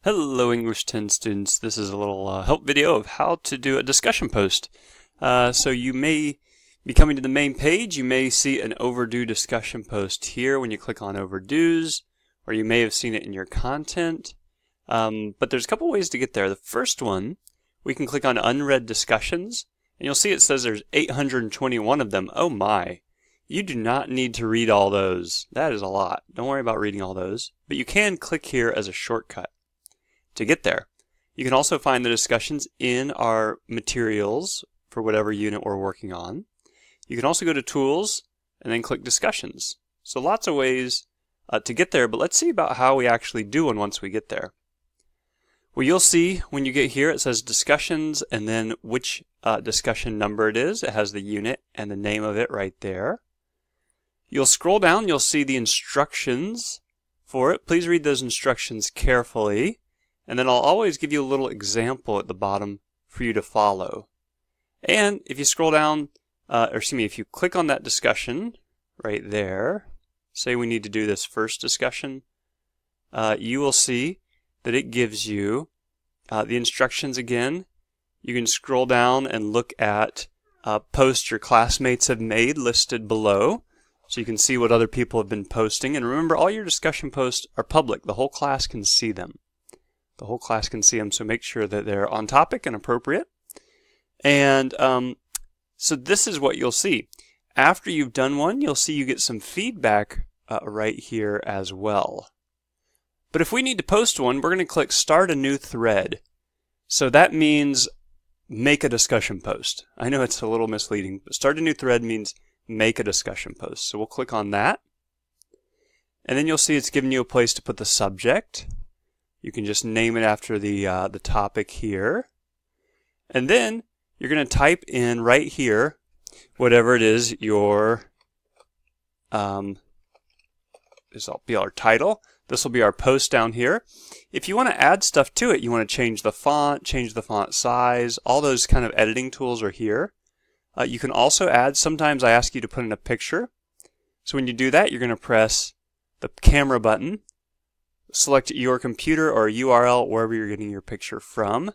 Hello English 10 students, this is a little help video of how to do a discussion post. So you may be coming to the main page, you may see an overdue discussion post here when you click on overdues, or you may have seen it in your content. But there's a couple ways to get there. The first one, we can click on unread discussions, and you'll see it says there's 821 of them. Oh my! You do not need to read all those. That is a lot. Don't worry about reading all those. But you can click here as a shortcut to get there. You can also find the discussions in our materials for whatever unit we're working on. You can also go to Tools and then click Discussions. So lots of ways to get there, but let's see about how we actually do one once we get there. Well, you'll see when you get here it says Discussions and then which discussion number it is. It has the unit and the name of it right there. You'll scroll down, you'll see the instructions for it. Please read those instructions carefully. And then I'll always give you a little example at the bottom for you to follow. And if you scroll down, if you click on that discussion right there, say we need to do this first discussion, you will see that it gives you the instructions again. You can scroll down and look at posts your classmates have made listed below, so you can see what other people have been posting. And remember, all your discussion posts are public. The whole class can see them. The whole class can see them, so make sure that they're on topic and appropriate. And so this is what you'll see. After you've done one, you'll see you get some feedback right here as well. But if we need to post one, we're going to click Start a New Thread. So that means make a discussion post. I know it's a little misleading, but Start a New Thread means make a discussion post. So we'll click on that. And then you'll see it's giving you a place to put the subject. You can just name it after the topic here. And then you're going to type in right here whatever it is your, this will be our title. This will be our post down here. If you want to add stuff to it, you want to change the font size, all those kind of editing tools are here. You can also add, sometimes I ask you to put in a picture. So when you do that, you're going to press the camera button. Select your computer or URL wherever you're getting your picture from,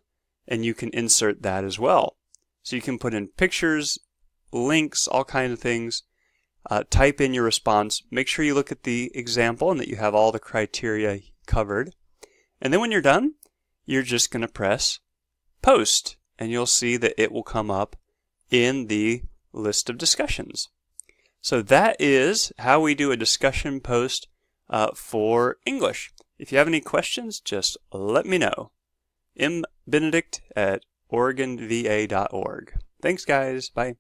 and you can insert that as well. So you can put in pictures, links, all kinds of things. Type in your response. Make sure you look at the example and that you have all the criteria covered. And then when you're done, you're just going to press Post, and you'll see that it will come up in the list of discussions. So that is how we do a discussion post for English. If you have any questions, just let me know. mbenedict@oregonva.org. Thanks, guys. Bye.